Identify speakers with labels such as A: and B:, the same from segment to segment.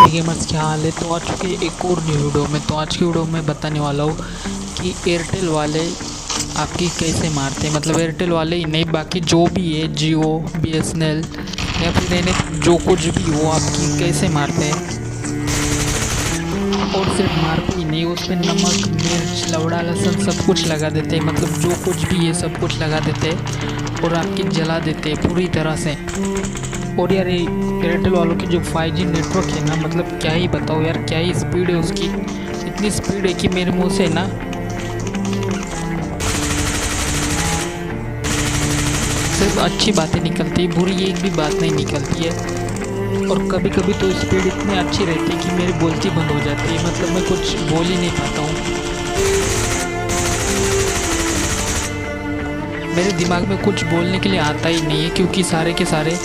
A: Gamers क्या हाल है। तो आ चुके एक और न्यू वीडियो में। तो आज की वीडियो में बताने वाला हूँ कि एयरटेल वाले आपकी कैसे मारते हैं। मतलब एयरटेल वाले ही नहीं, बाकी जो भी है जियो, बीएसएनएल या फिर एनी जो कुछ भी हो आपकी कैसे मारते हैं। और सिर्फ मारते ही नहीं, उस पर नमक, मिर्च, लवड़ा, लहसुन सब कुछ लगा देते हैं। मतलब जो कुछ भी है सब कुछ लगा देते हैं और आपकी जला देते हैं पूरी तरह से। और यार ये एयरटेल वालों की जो 5G नेटवर्क है ना, मतलब क्या ही बताओ यार, क्या ही स्पीड है उसकी। इतनी स्पीड है कि मेरे मुंह से ना सिर्फ अच्छी बातें निकलती है, बुरी एक भी बात नहीं निकलती है। और कभी कभी तो स्पीड इतनी अच्छी रहती है कि मेरी बोलती बंद हो जाती है। मतलब मैं कुछ बोल ही नहीं पाता हूँ, मेरे दिमाग में कुछ बोलने के लिए आता ही नहीं है, क्योंकि सारे के सारे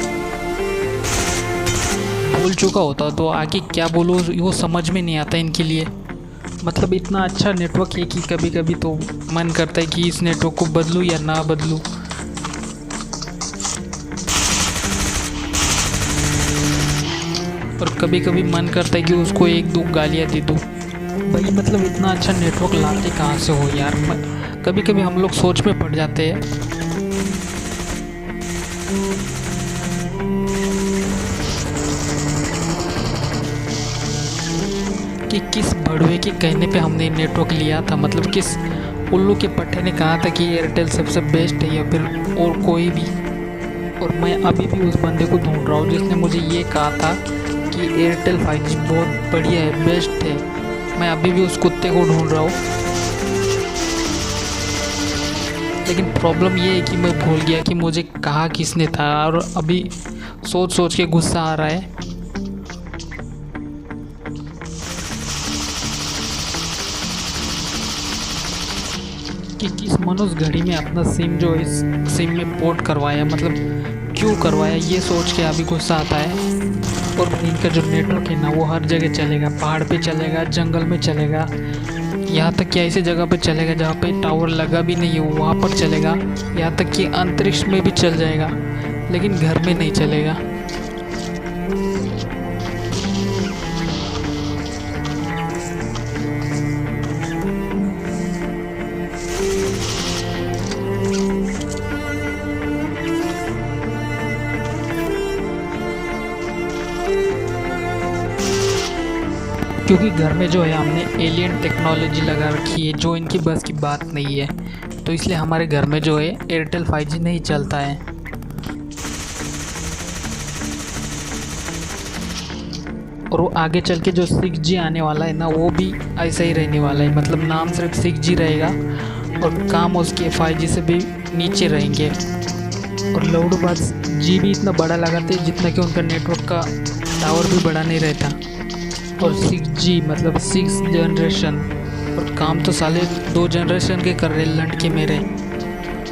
A: बोल चुका होता। तो आगे क्या बोलूँ वो समझ में नहीं आता इनके लिए। मतलब इतना अच्छा नेटवर्क है कि कभी कभी तो मन करता है कि इस नेटवर्क को बदलूँ या ना बदलूँ। और कभी कभी मन करता है कि उसको एक दो गालियाँ दे दूँ। भाई मतलब इतना अच्छा नेटवर्क लाते कहाँ से हो यार। कभी कभी हम लोग सोच में पड़ जाते हैं कि किस बड़वे के कहने पे हमने नेटवर्क लिया था। मतलब किस उल्लू के पट्टे ने कहा था कि एयरटेल सबसे बेस्ट है या फिर और कोई भी। और मैं अभी भी उस बंदे को ढूंढ रहा हूँ जिसने मुझे ये कहा था कि एयरटेल 5G बहुत बढ़िया है, बेस्ट है। मैं अभी भी उस कुत्ते को ढूंढ रहा हूँ। लेकिन प्रॉब्लम ये है कि मैं भूल गया कि मुझे कहा किसने था, और अभी सोच सोच के गुस्सा आ रहा है। कि किस मनुष्य घड़ी में अपना सिम जो इस सिम में पोर्ट करवाया, मतलब क्यों करवाया, ये सोच के अभी गुस्सा आता है। और इनका जो नेटवर्क है ना वो हर जगह चलेगा, पहाड़ पे चलेगा, जंगल में चलेगा, यहाँ तक कि ऐसी जगह पे चलेगा जहाँ पे टावर लगा भी नहीं है वहाँ पर चलेगा। यहाँ तक कि अंतरिक्ष में भी चल जाएगा, लेकिन घर में नहीं चलेगा। क्योंकि घर में जो है हमने एलियन टेक्नोलॉजी लगा रखी है जो इनकी बस की बात नहीं है। तो इसलिए हमारे घर में जो है एयरटेल 5G नहीं चलता है। और वो आगे चल के जो 6G आने वाला है ना वो भी ऐसा ही रहने वाला है। मतलब नाम सिर्फ 6G रहेगा और काम उसके 5G से भी नीचे रहेंगे। और लौड़बाज जी भी इतना बड़ा लगाते हैं जितना कि उनका नेटवर्क का टावर भी बड़ा नहीं रहता। और 6G मतलब 6 जनरेशन, और काम तो साले 2 जनरेशन के कर रहे लंड के मेरे।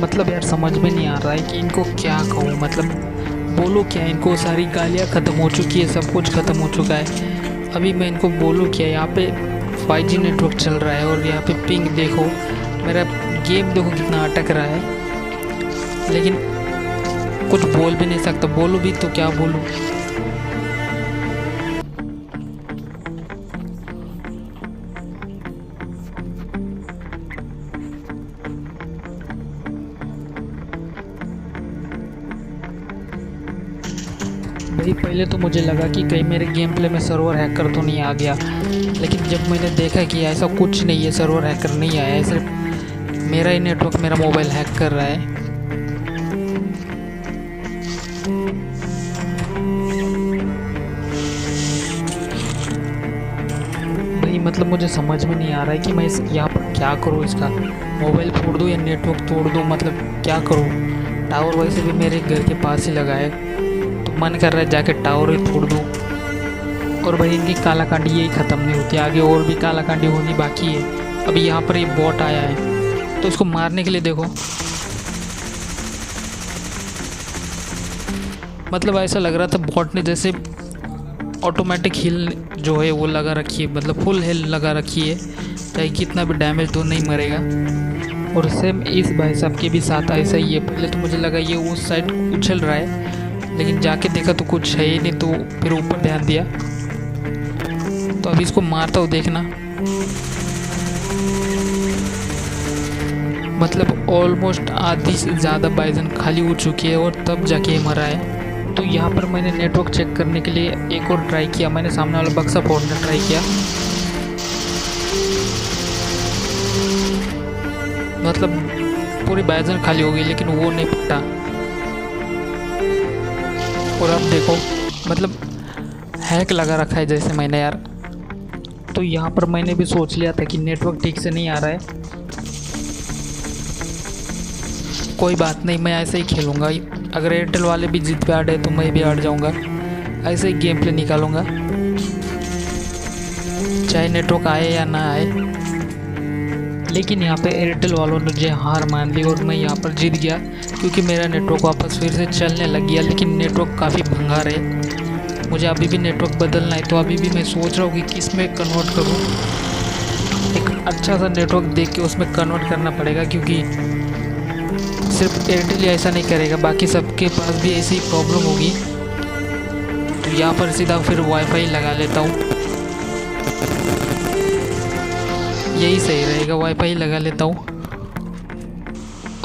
A: मतलब यार समझ में नहीं आ रहा है कि इनको क्या कहूँ, मतलब बोलो क्या। इनको सारी गालियाँ ख़त्म हो चुकी है, सब कुछ ख़त्म हो चुका है। अभी मैं इनको बोलूँ क्या। यहाँ पे 5G नेटवर्क चल रहा है और यहाँ पे पिंग देखो, मेरा गेम देखो कितना अटक रहा है, लेकिन कुछ बोल भी नहीं सकता। बोलूँ भी तो क्या बोलूँ। भाई पहले तो मुझे लगा कि कहीं मेरे गेम प्ले में सर्वर हैकर तो नहीं आ गया, लेकिन जब मैंने देखा कि ऐसा कुछ नहीं है, सर्वर हैकर नहीं आया है, सिर्फ मेरा ही नेटवर्क मेरा मोबाइल हैक कर रहा है। भाई मतलब मुझे समझ में नहीं आ रहा है कि मैं इस यहाँ पर क्या करूँ। इसका मोबाइल फोड़ दूँ या नेटवर्क तोड़ दूँ, मतलब क्या करूँ। टावर वैसे भी मेरे घर के पास ही लगा है, मन कर रहा है जाके टावर ही तोड़ दूँ। और भाई इनकी कालाकांडी यही ख़त्म नहीं होती, आगे और भी कालाकांडी होनी बाकी है। अभी यहाँ पर ये बॉट आया है तो इसको मारने के लिए देखो, मतलब ऐसा लग रहा था बॉट ने जैसे ऑटोमेटिक हिल जो है वो लगा रखी है, मतलब फुल हिल लगा रखी है, चाहे कितना भी डैमेज तो नहीं मरेगा। और सेम इस भाई साहब के भी साथ ऐसा ही है। पहले तो मुझे लगा ये उस साइड उछल रहा है, लेकिन जाके देखा तो कुछ है ही नहीं, तो फिर ऊपर ध्यान दिया तो अभी इसको मारता हूँ, देखना। मतलब ऑलमोस्ट आधी से ज़्यादा बाइजन खाली हो चुकी है और तब जाके मरा है। तो यहाँ पर मैंने नेटवर्क चेक करने के लिए एक और ट्राई किया। मैंने सामने वाला बक्सा फोड़ना ट्राई किया, मतलब पूरी बाइजन खाली हो गई, लेकिन वो नहीं फटा। और अब देखो, मतलब हैक लगा रखा है जैसे मैंने यार। तो यहाँ पर मैंने भी सोच लिया था कि नेटवर्क ठीक से नहीं आ रहा है, कोई बात नहीं, मैं ऐसे ही खेलूँगा। अगर एयरटेल वाले भी जिद पे अड़े तो मैं भी अड़ जाऊँगा, ऐसे ही गेम प्ले निकालूँगा, चाहे नेटवर्क आए या ना आए। लेकिन यहाँ पे एयरटेल वालों ने मुझे हार मान ली और मैं यहाँ पर जीत गया, क्योंकि मेरा नेटवर्क वापस फिर से चलने लग गया। लेकिन नेटवर्क काफ़ी भंगार है, मुझे अभी भी नेटवर्क बदलना है। तो अभी भी मैं सोच रहा हूँ कि किस में कन्वर्ट करूँ। एक अच्छा सा नेटवर्क देख के उसमें कन्वर्ट करना पड़ेगा, क्योंकि सिर्फ एयरटेल ही ऐसा नहीं करेगा, बाकी सबके पास भी ऐसी प्रॉब्लम होगी। तो यहाँ पर सीधा फिर वाईफाई लगा लेता हूँ, यही सही रहेगा, वाईफाई लगा लेता हूँ।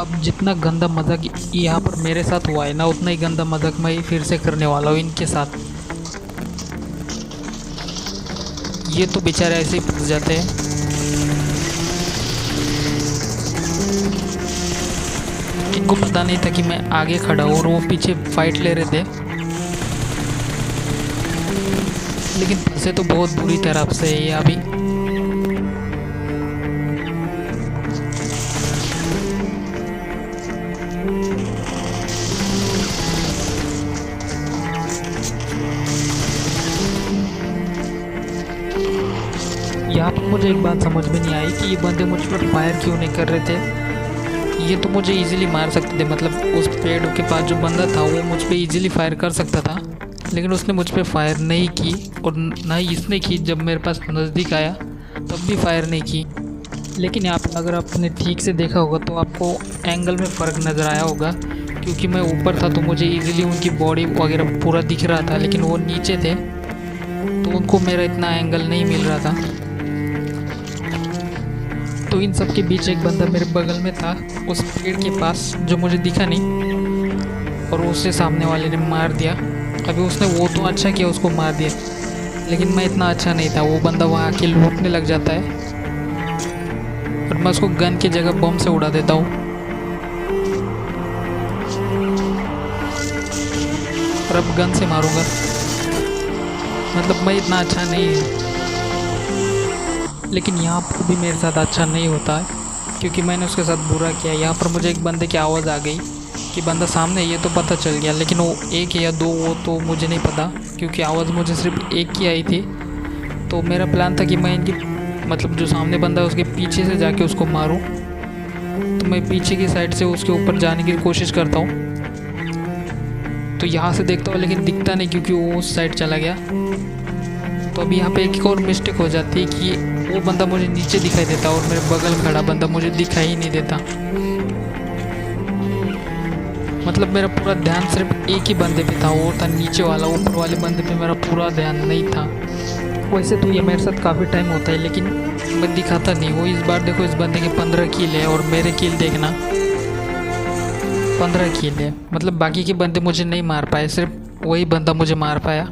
A: अब जितना गंदा मजाक यहाँ पर मेरे साथ हुआ है ना, उतना ही गंदा मजाक मैं फिर से करने वाला हूँ इनके साथ। ये तो बेचारे ऐसे ही फंस जाते हैं। इनको पता नहीं था कि मैं आगे खड़ा हूँ और वो पीछे फाइट ले रहे थे, लेकिन फंसे तो बहुत बुरी तरह से ये अभी। यहाँ पर मुझे एक बात समझ में नहीं आई कि ये बंदे मुझ पर फायर क्यों नहीं कर रहे थे। ये तो मुझे इजीली मार सकते थे, मतलब उस पेड़ के पास जो बंदा था वो मुझ पे इजीली फायर कर सकता था, लेकिन उसने मुझ पे फायर नहीं की। और ना ही इसने की, जब मेरे पास नज़दीक आया तब भी फायर नहीं की। लेकिन यहाँ पे अगर आपने ठीक से देखा होगा तो आपको एंगल में फ़र्क नज़र आया होगा, क्योंकि मैं ऊपर था तो मुझे ईजिली उनकी बॉडी वगैरह पूरा दिख रहा था, लेकिन वो नीचे थे तो उनको मेरा इतना एंगल नहीं मिल रहा था। तो इन सब के बीच एक बंदा मेरे बगल में था उस पेड़ के पास, जो मुझे दिखा नहीं, और उसे सामने वाले ने मार दिया। अभी उसने वो तो अच्छा किया, उसको मार दिया, लेकिन मैं इतना अच्छा नहीं था। वो बंदा वहाँ आके लूटने लग जाता है और मैं उसको गन की जगह बम से उड़ा देता हूँ। और अब गन से मारूंगा, मतलब मैं इतना अच्छा नहीं है। लेकिन यहाँ पर भी मेरे साथ अच्छा नहीं होता है, क्योंकि मैंने उसके साथ बुरा किया। यहाँ पर मुझे एक बंदे की आवाज़ आ गई कि बंदा सामने, ये तो पता चल गया, लेकिन वो एक या दो वो तो मुझे नहीं पता, क्योंकि आवाज़ मुझे सिर्फ एक की आई थी। तो मेरा प्लान था कि मैं इनकी, मतलब जो सामने बंदा है उसके पीछे से जाके उसको मारूं। तो मैं पीछे की साइड से उसके ऊपर जाने की कोशिश करता हूँ। तो यहाँ से देखता हूँ, लेकिन दिखता नहीं, क्योंकि वो उस साइड चला गया। तो अभी यहाँ पे एक और मिस्टेक हो जाती है कि वो बंदा मुझे नीचे दिखाई देता और मेरे बगल खड़ा बंदा मुझे दिखाई ही नहीं देता। मतलब मेरा पूरा ध्यान सिर्फ एक ही बंदे पे था, वो था नीचे वाला। ऊपर वाले बंदे पे मेरा पूरा ध्यान नहीं था। वैसे तो ये मेरे साथ काफ़ी टाइम होता है, लेकिन मैं दिखाता नहीं। वो इस बार देखो, इस बंदे के 15 किल है और मेरे किल देखना 15 किल है। मतलब बाकी के बंदे मुझे नहीं मार पाए, सिर्फ वही बंदा मुझे मार पाया।